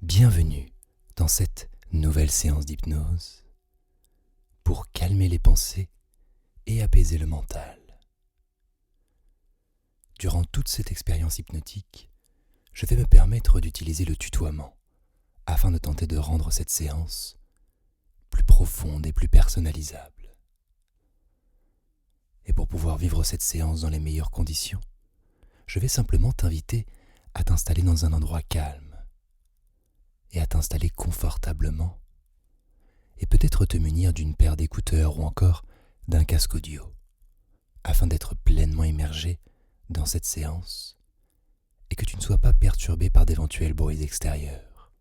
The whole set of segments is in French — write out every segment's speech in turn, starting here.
Bienvenue dans cette nouvelle séance d'hypnose pour calmer les pensées et apaiser le mental. Durant toute cette expérience hypnotique, je vais me permettre d'utiliser le tutoiement afin de tenter de rendre cette séance plus profonde et plus personnalisable. Et pour pouvoir vivre cette séance dans les meilleures conditions, je vais simplement t'inviter à t'installer dans un endroit calme et à t'installer confortablement et peut-être te munir d'une paire d'écouteurs ou encore d'un casque audio afin d'être pleinement immergé dans cette séance et que tu ne sois pas perturbé par d'éventuels bruits extérieurs.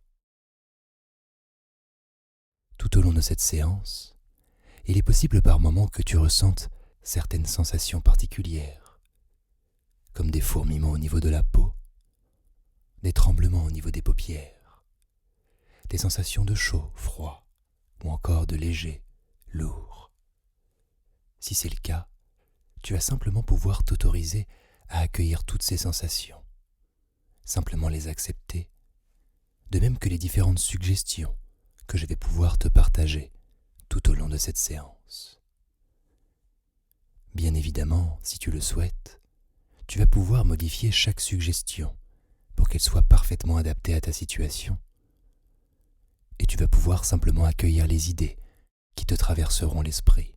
Tout au long de cette séance, il est possible par moments que tu ressentes certaines sensations particulières, comme des fourmillements au niveau de la peau, des tremblements au niveau des paupières, des sensations de chaud, froid, ou encore de léger, lourd. Si c'est le cas, tu vas simplement pouvoir t'autoriser à accueillir toutes ces sensations, simplement les accepter, de même que les différentes suggestions que je vais pouvoir te partager tout au long de cette séance. Bien évidemment, si tu le souhaites, tu vas pouvoir modifier chaque suggestion pour qu'elle soit parfaitement adaptée à ta situation, et tu vas pouvoir simplement accueillir les idées qui te traverseront l'esprit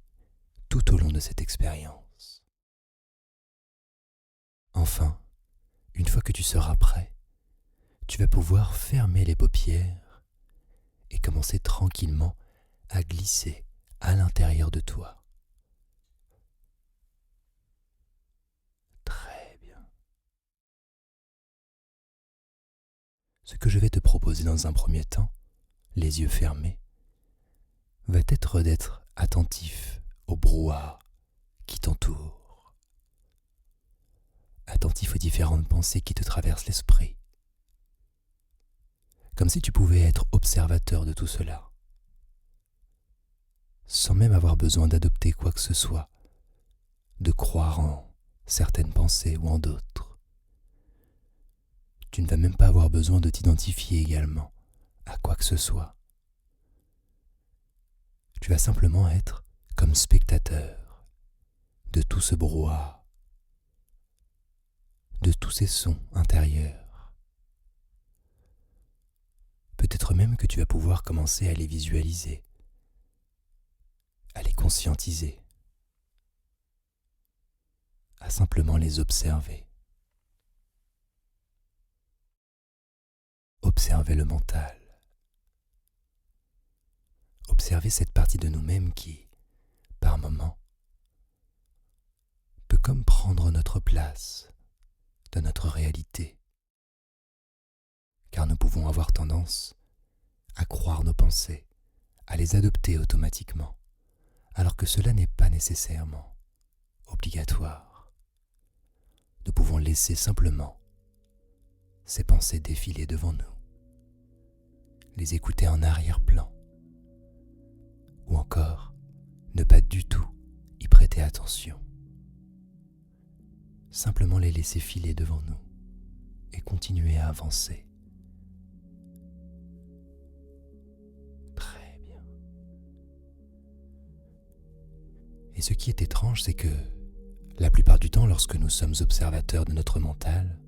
tout au long de cette expérience. Enfin, une fois que tu seras prêt, tu vas pouvoir fermer les paupières et commencer tranquillement à glisser à l'intérieur de toi. Très bien. Ce que je vais te proposer dans un premier temps, les yeux fermés, va être d'être attentif au brouhaha qui t'entoure, attentif aux différentes pensées qui te traversent l'esprit, comme si tu pouvais être observateur de tout cela, sans même avoir besoin d'adopter quoi que ce soit, de croire en certaines pensées ou en d'autres. Tu ne vas même pas avoir besoin de t'identifier également à quoi que ce soit. Tu vas simplement être comme spectateur de tout ce brouhaha, de tous ces sons intérieurs. Peut-être même que tu vas pouvoir commencer à les visualiser, à les conscientiser, à simplement les observer. Observer le mental. Observer cette partie de nous-mêmes qui, par moments, peut comme prendre notre place dans notre réalité. Car nous pouvons avoir tendance à croire nos pensées, à les adopter automatiquement, alors que cela n'est pas nécessairement obligatoire. Nous pouvons laisser simplement ces pensées défiler devant nous, les écouter en arrière-plan, ou encore ne pas du tout y prêter attention. Simplement les laisser filer devant nous et continuer à avancer. Très bien. Et ce qui est étrange, c'est que la plupart du temps, lorsque nous sommes observateurs de notre mental,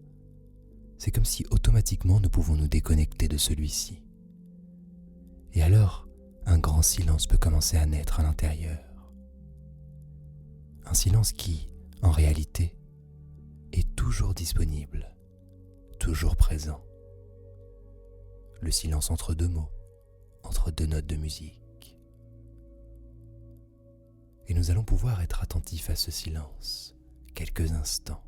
c'est comme si automatiquement nous pouvons nous déconnecter de celui-ci. Et alors, un grand silence peut commencer à naître à l'intérieur. Un silence qui, en réalité, est toujours disponible, toujours présent. Le silence entre deux mots, entre deux notes de musique. Et nous allons pouvoir être attentifs à ce silence quelques instants.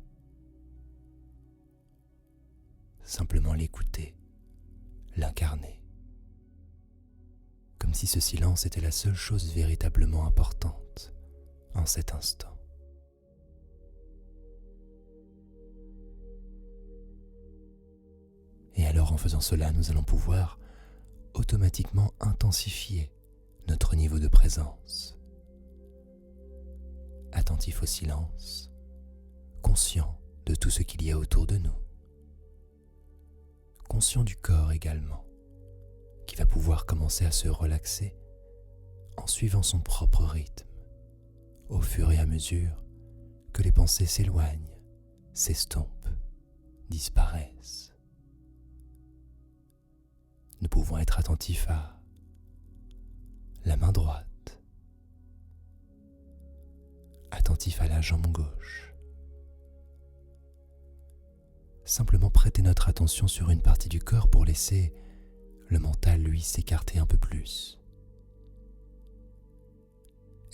Simplement l'écouter, l'incarner. Comme si ce silence était la seule chose véritablement importante en cet instant. Et alors en faisant cela, nous allons pouvoir automatiquement intensifier notre niveau de présence. Attentif au silence, conscient de tout ce qu'il y a autour de nous, conscient du corps également, qui va pouvoir commencer à se relaxer en suivant son propre rythme, au fur et à mesure que les pensées s'éloignent, s'estompent, disparaissent. Nous pouvons être attentifs à la main droite, attentifs à la jambe gauche. Simplement prêter notre attention sur une partie du corps pour laisser le mental, lui, s'écarter un peu plus.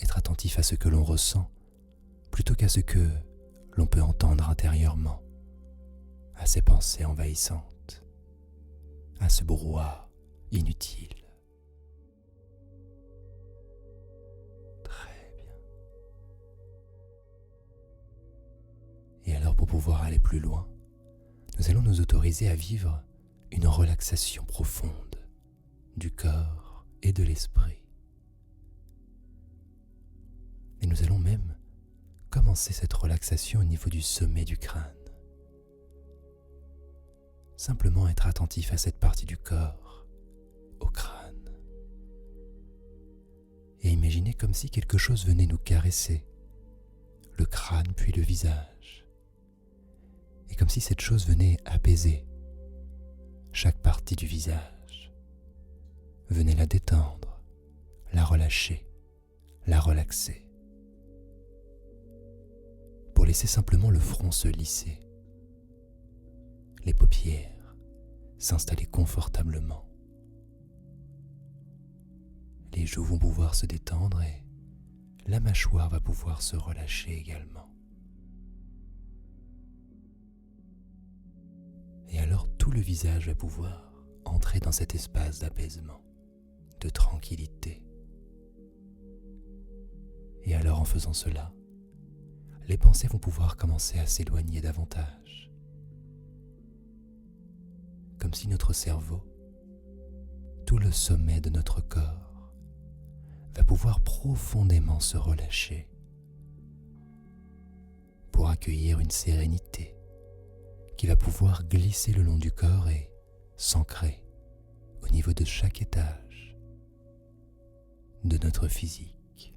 Être attentif à ce que l'on ressent plutôt qu'à ce que l'on peut entendre intérieurement, à ces pensées envahissantes, à ce brouhaha inutile. Très bien. Et alors, pour pouvoir aller plus loin, nous allons nous autoriser à vivre une relaxation profonde du corps et de l'esprit. Et nous allons même commencer cette relaxation au niveau du sommet du crâne. Simplement être attentif à cette partie du corps, au crâne. Et imaginer comme si quelque chose venait nous caresser, le crâne puis le visage. Et comme si cette chose venait apaiser chaque partie du visage, venait la détendre, la relâcher, la relaxer. Pour laisser simplement le front se lisser, les paupières s'installer confortablement. Les joues vont pouvoir se détendre et la mâchoire va pouvoir se relâcher également. Et alors tout le visage va pouvoir entrer dans cet espace d'apaisement, de tranquillité. Et alors en faisant cela, les pensées vont pouvoir commencer à s'éloigner davantage. Comme si notre cerveau, tout le sommet de notre corps, va pouvoir profondément se relâcher pour accueillir une sérénité qui va pouvoir glisser le long du corps et s'ancrer au niveau de chaque étage de notre physique.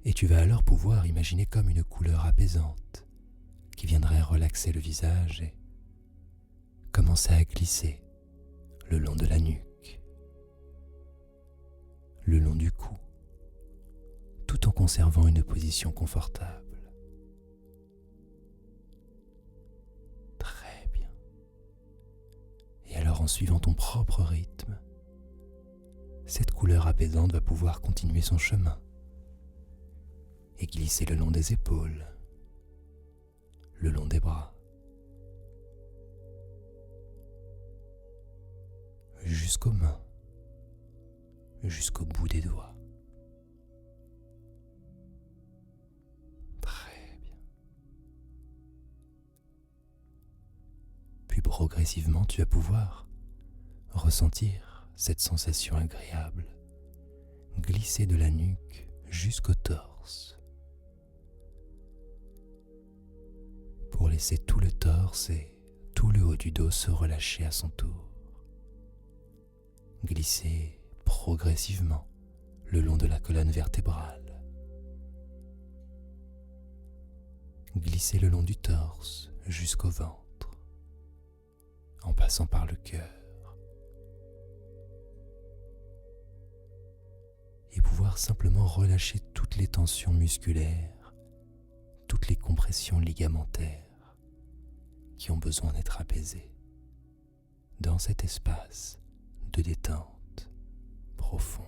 Et tu vas alors pouvoir imaginer comme une couleur apaisante qui viendrait relaxer le visage et commencer à glisser le long de la nuque, le long du cou, tout en conservant une position confortable. Très bien. Et alors en suivant ton propre rythme, cette couleur apaisante va pouvoir continuer son chemin et glisser le long des épaules, le long des bras, jusqu'aux mains, jusqu'au bout des doigts. Très bien. Puis progressivement, tu vas pouvoir ressentir cette sensation agréable glisser de la nuque jusqu'au torse, pour laisser tout le torse et tout le haut du dos se relâcher à son tour. Glisser progressivement le long de la colonne vertébrale. Glisser le long du torse jusqu'au ventre, en passant par le cœur. Et pouvoir simplement relâcher toutes les tensions musculaires, toutes les compressions ligamentaires qui ont besoin d'être apaisées dans cet espace de détente profonde.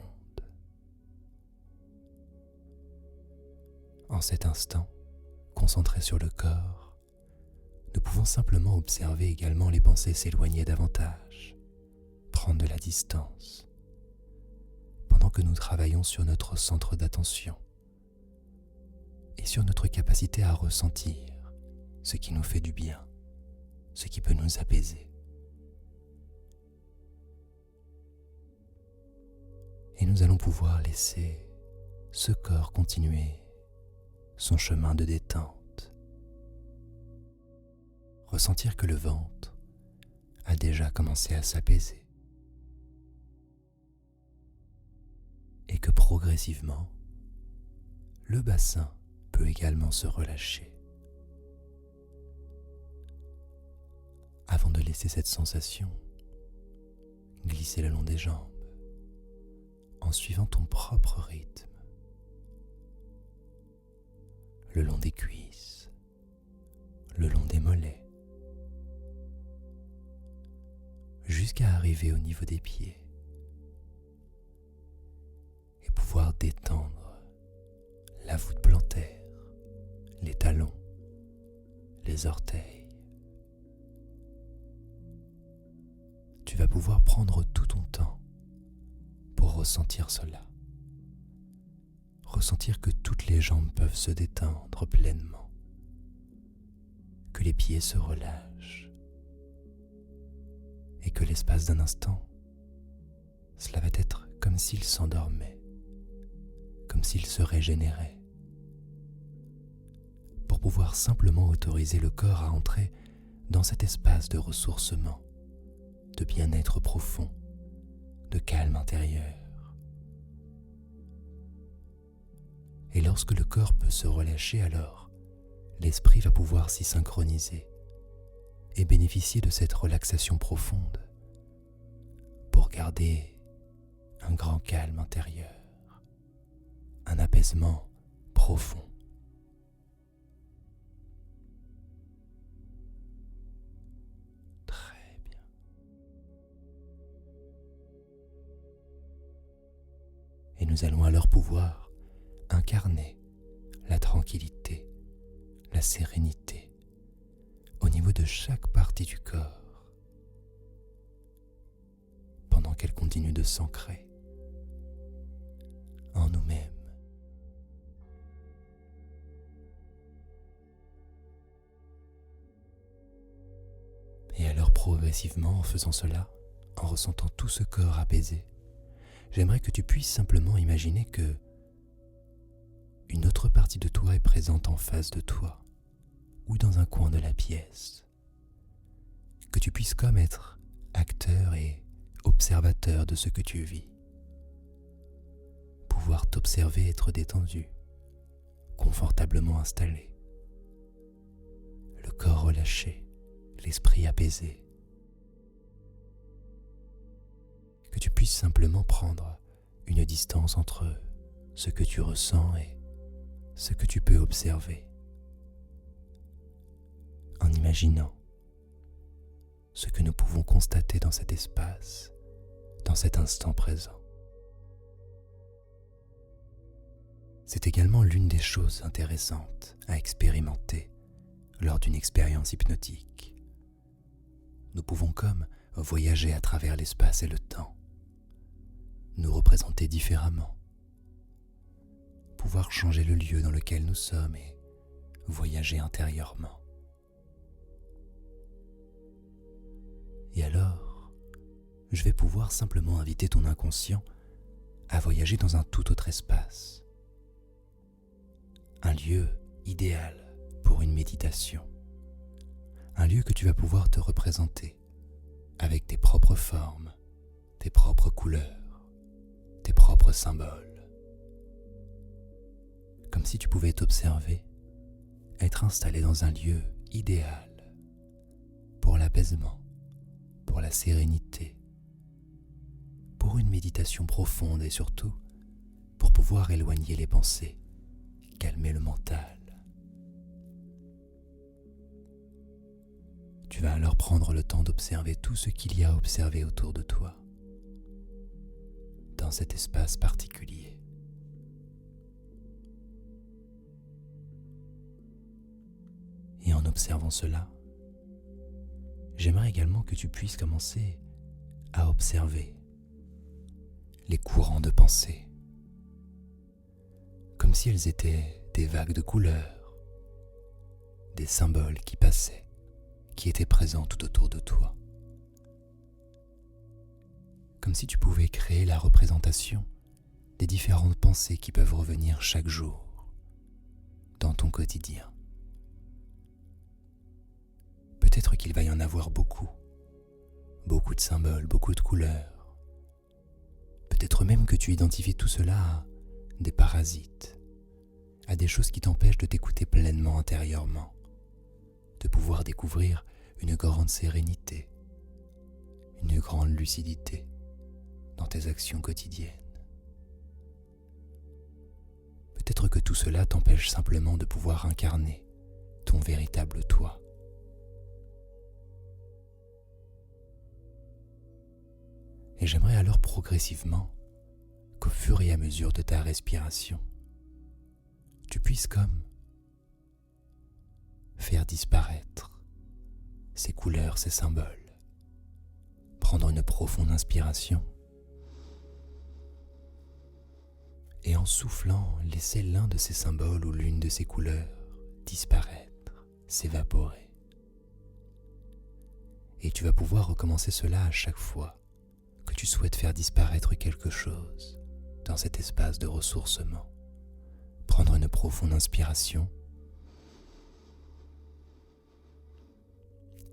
En cet instant, concentré sur le corps, nous pouvons simplement observer également les pensées s'éloigner davantage, prendre de la distance, pendant que nous travaillons sur notre centre d'attention et sur notre capacité à ressentir ce qui nous fait du bien, ce qui peut nous apaiser. Et nous allons pouvoir laisser ce corps continuer son chemin de détente. Ressentir que le ventre a déjà commencé à s'apaiser, et que progressivement, le bassin peut également se relâcher. Avant de laisser cette sensation glisser le long des jambes, en suivant ton propre rythme, le long des cuisses, le long des mollets, jusqu'à arriver au niveau des pieds et pouvoir détendre la voûte plantaire, les talons, les orteils. Tu vas pouvoir prendre tout ton temps pour ressentir cela. Ressentir que toutes les jambes peuvent se détendre pleinement, que les pieds se relâchent et que l'espace d'un instant, cela va être comme s'il s'endormait, comme s'il se régénérait, pour pouvoir simplement autoriser le corps à entrer dans cet espace de ressourcement, de bien-être profond, de calme intérieur. Et lorsque le corps peut se relâcher, alors l'esprit va pouvoir s'y synchroniser et bénéficier de cette relaxation profonde pour garder un grand calme intérieur, un apaisement profond. Très bien. Et nous allons alors pouvoir incarner la tranquillité, la sérénité au niveau de chaque partie du corps pendant qu'elle continue de s'ancrer en nous-mêmes. Et alors progressivement, en faisant cela, en ressentant tout ce corps apaisé, j'aimerais que tu puisses simplement imaginer que une autre partie de toi est présente en face de toi ou dans un coin de la pièce. Que tu puisses comme être acteur et observateur de ce que tu vis. Pouvoir t'observer être détendu, confortablement installé, le corps relâché, l'esprit apaisé. Que tu puisses simplement prendre une distance entre ce que tu ressens et ce que tu peux observer, en imaginant ce que nous pouvons constater dans cet espace, dans cet instant présent. C'est également l'une des choses intéressantes à expérimenter lors d'une expérience hypnotique. Nous pouvons comme voyager à travers l'espace et le temps, nous représenter différemment, pouvoir changer le lieu dans lequel nous sommes et voyager intérieurement. Et alors, je vais pouvoir simplement inviter ton inconscient à voyager dans un tout autre espace. Un lieu idéal pour une méditation. Un lieu que tu vas pouvoir te représenter avec tes propres formes, tes propres couleurs, tes propres symboles. Comme si tu pouvais t'observer, être installé dans un lieu idéal pour l'apaisement, pour la sérénité, pour une méditation profonde et surtout pour pouvoir éloigner les pensées, calmer le mental. Tu vas alors prendre le temps d'observer tout ce qu'il y a à observer autour de toi, dans cet espace particulier. Et en observant cela, j'aimerais également que tu puisses commencer à observer les courants de pensée, comme si elles étaient des vagues de couleurs, des symboles qui passaient, qui étaient présents tout autour de toi. Comme si tu pouvais créer la représentation des différentes pensées qui peuvent revenir chaque jour dans ton quotidien. Peut-être qu'il va y en avoir beaucoup de symboles, beaucoup de couleurs. Peut-être même que tu identifies tout cela à des parasites, à des choses qui t'empêchent de t'écouter pleinement intérieurement, de pouvoir découvrir une grande sérénité, une grande lucidité dans tes actions quotidiennes. Peut-être que tout cela t'empêche simplement de pouvoir incarner ton véritable toi. Et j'aimerais alors progressivement qu'au fur et à mesure de ta respiration, tu puisses comme faire disparaître ces couleurs, ces symboles. Prendre une profonde inspiration et en soufflant, laisser l'un de ces symboles ou l'une de ces couleurs disparaître, s'évaporer. Et tu vas pouvoir recommencer cela à chaque fois que tu souhaites faire disparaître quelque chose dans cet espace de ressourcement. Prendre une profonde inspiration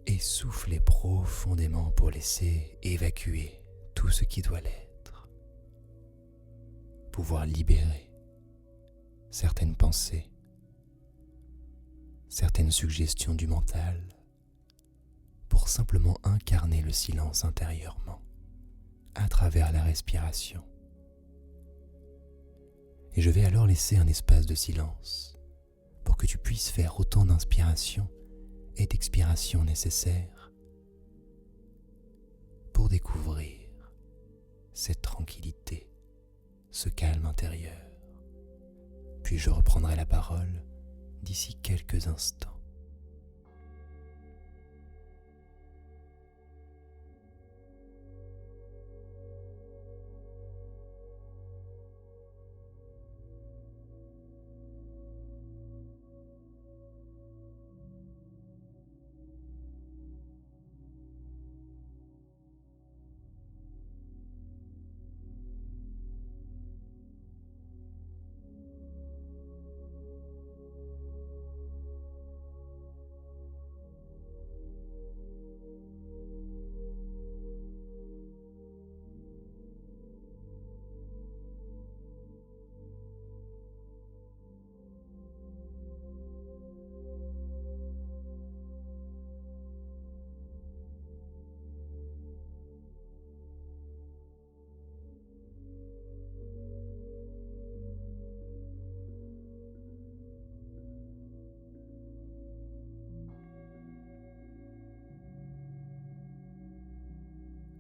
et souffler profondément pour laisser évacuer tout ce qui doit l'être. Pouvoir libérer certaines pensées, certaines suggestions du mental, pour simplement incarner le silence intérieurement, à travers la respiration. Et je vais alors laisser un espace de silence pour que tu puisses faire autant d'inspiration et d'expiration nécessaires pour découvrir cette tranquillité, ce calme intérieur. Puis je reprendrai la parole d'ici quelques instants.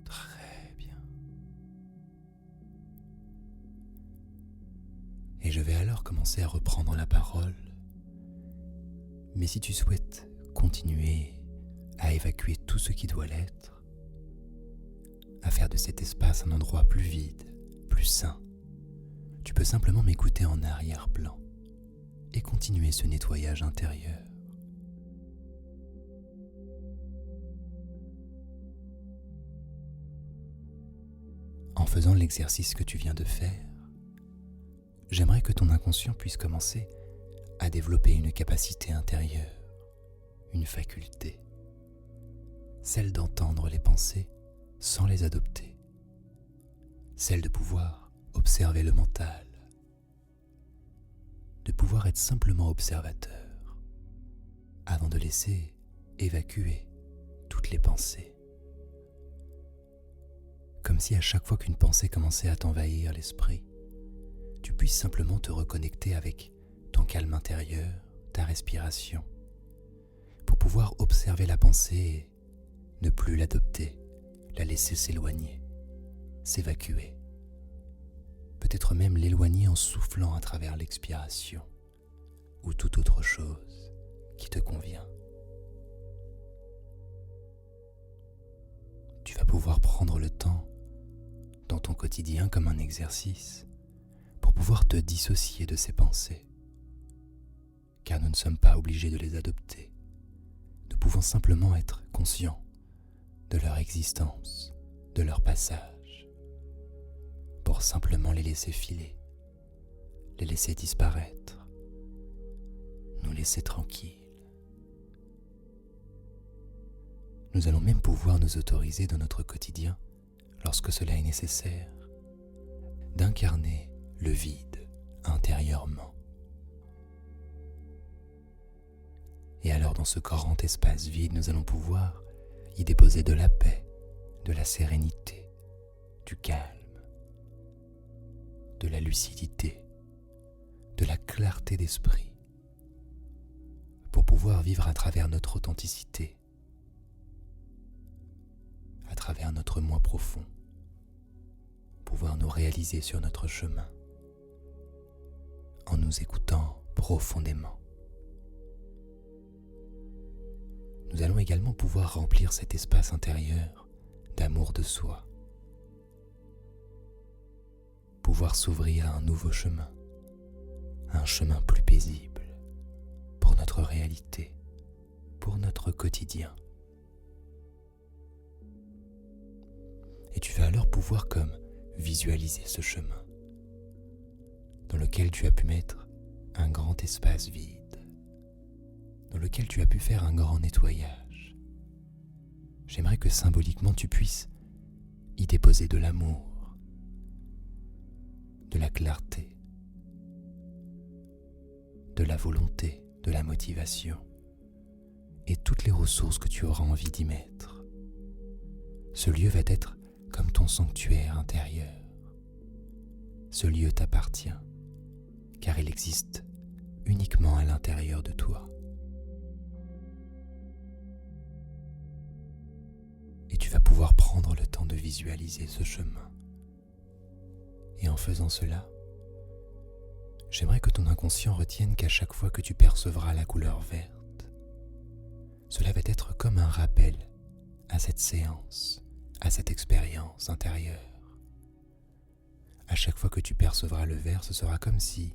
Très bien. Et je vais alors commencer à reprendre la parole. Mais si tu souhaites continuer à évacuer tout ce qui doit l'être, à faire de cet espace un endroit plus vide, plus sain, tu peux simplement m'écouter en arrière-plan et continuer ce nettoyage intérieur. En faisant l'exercice que tu viens de faire, j'aimerais que ton inconscient puisse commencer à développer une capacité intérieure, une faculté, celle d'entendre les pensées sans les adopter, celle de pouvoir observer le mental, de pouvoir être simplement observateur avant de laisser évacuer toutes les pensées. Comme si à chaque fois qu'une pensée commençait à t'envahir l'esprit, tu puisses simplement te reconnecter avec ton calme intérieur, ta respiration, pour pouvoir observer la pensée et ne plus l'adopter, la laisser s'éloigner, s'évacuer. Peut-être même l'éloigner en soufflant à travers l'expiration ou toute autre chose qui te convient. Tu vas pouvoir prendre le temps dans ton quotidien comme un exercice pour pouvoir te dissocier de ces pensées, car nous ne sommes pas obligés de les adopter. Nous pouvons simplement être conscients de leur existence, de leur passage, pour simplement les laisser filer, les laisser disparaître, nous laisser tranquilles. Nous allons même pouvoir nous autoriser dans notre quotidien, lorsque cela est nécessaire, d'incarner le vide intérieurement. Et alors dans ce grand espace vide, nous allons pouvoir y déposer de la paix, de la sérénité, du calme, de la lucidité, de la clarté d'esprit, pour pouvoir vivre à travers notre authenticité, à travers notre moi profond, pouvoir nous réaliser sur notre chemin, en nous écoutant profondément. Nous allons également pouvoir remplir cet espace intérieur d'amour de soi, pouvoir s'ouvrir à un nouveau chemin, un chemin plus paisible pour notre réalité, pour notre quotidien. Et tu vas alors pouvoir comme visualiser ce chemin dans lequel tu as pu mettre un grand espace vide, dans lequel tu as pu faire un grand nettoyage. J'aimerais que symboliquement tu puisses y déposer de l'amour, de la clarté, de la volonté, de la motivation et toutes les ressources que tu auras envie d'y mettre. Ce lieu va être comme ton sanctuaire intérieur. Ce lieu t'appartient car il existe uniquement à l'intérieur de toi. Et tu vas pouvoir prendre le temps de visualiser ce chemin. Et en faisant cela, j'aimerais que ton inconscient retienne qu'à chaque fois que tu percevras la couleur verte, cela va être comme un rappel à cette séance, à cette expérience intérieure. À chaque fois que tu percevras le vert, ce sera comme si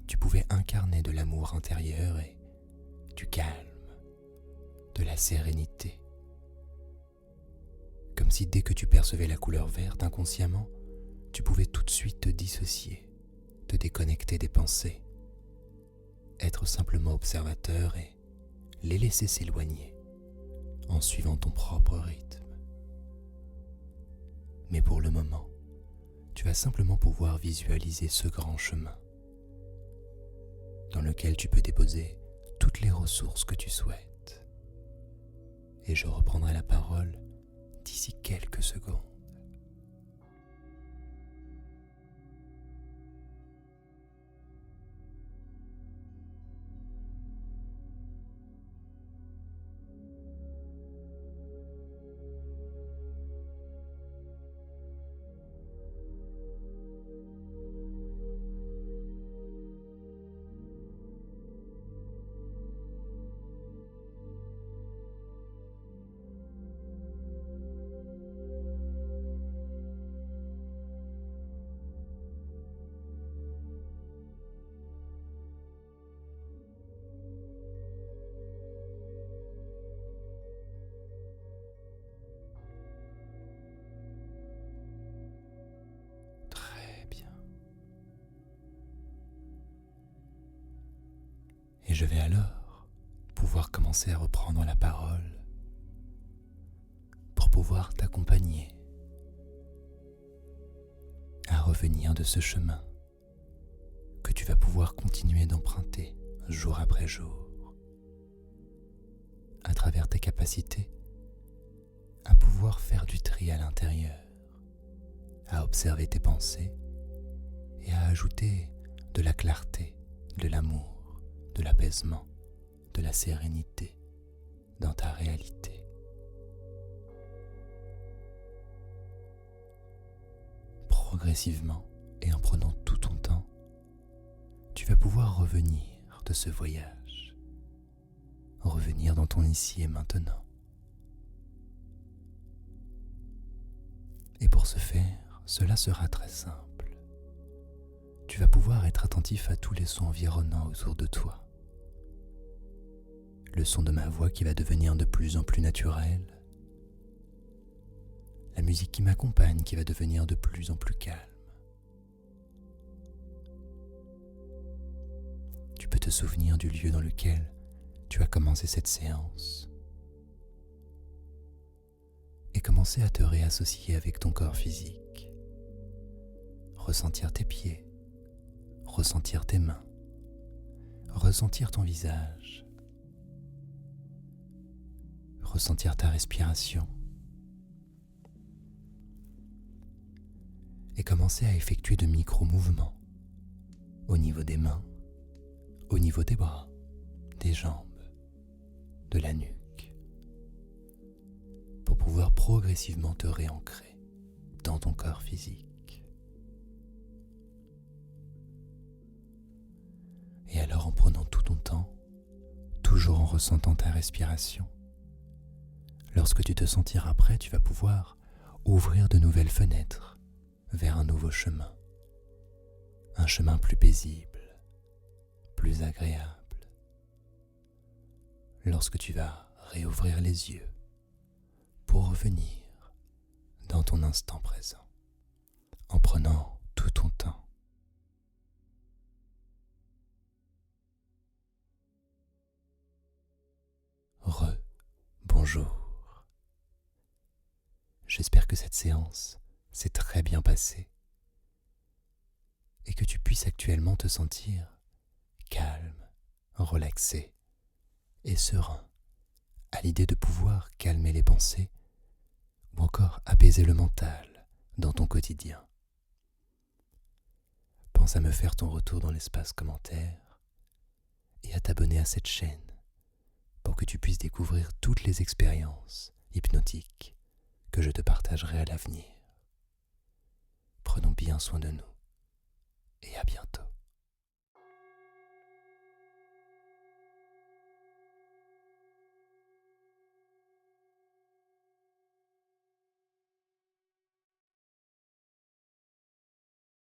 tu pouvais incarner de l'amour intérieur et du calme, de la sérénité. Comme si dès que tu percevais la couleur verte inconsciemment, tu pouvais tout de suite te dissocier, te déconnecter des pensées, être simplement observateur et les laisser s'éloigner en suivant ton propre rythme. Mais pour le moment, tu vas simplement pouvoir visualiser ce grand chemin dans lequel tu peux déposer toutes les ressources que tu souhaites. Et je reprendrai la parole d'ici quelques secondes. Et je vais alors pouvoir commencer à reprendre la parole pour pouvoir t'accompagner à revenir de ce chemin que tu vas pouvoir continuer d'emprunter jour après jour, à travers tes capacités à pouvoir faire du tri à l'intérieur, à observer tes pensées et à ajouter de la clarté, de l'amour, de l'apaisement, de la sérénité dans ta réalité. Progressivement et en prenant tout ton temps, tu vas pouvoir revenir de ce voyage, revenir dans ton ici et maintenant. Et pour ce faire, cela sera très simple. Tu vas pouvoir être attentif à tous les sons environnants autour de toi. Le son de ma voix qui va devenir de plus en plus naturel, la musique qui m'accompagne qui va devenir de plus en plus calme. Tu peux te souvenir du lieu dans lequel tu as commencé cette séance et commencer à te réassocier avec ton corps physique. ressentir tes pieds, ressentir tes mains, ressentir ton visage, ressentir ta respiration et commencer à effectuer de micro-mouvements au niveau des mains, au niveau des bras, des jambes, de la nuque, pour pouvoir progressivement te réancrer dans ton corps physique. Et alors en prenant tout ton temps, toujours en ressentant ta respiration, lorsque tu te sentiras prêt, tu vas pouvoir ouvrir de nouvelles fenêtres vers un nouveau chemin. Un chemin plus paisible, plus agréable. Lorsque tu vas réouvrir les yeux pour revenir dans ton instant présent, en prenant tout ton temps. Bonjour. J'espère que cette séance s'est très bien passée et que tu puisses actuellement te sentir calme, relaxé et serein à l'idée de pouvoir calmer les pensées ou encore apaiser le mental dans ton quotidien. Pense à me faire ton retour dans l'espace commentaire et à t'abonner à cette chaîne pour que tu puisses découvrir toutes les expériences hypnotiques que je te partagerai à l'avenir. Prenons bien soin de nous et à bientôt.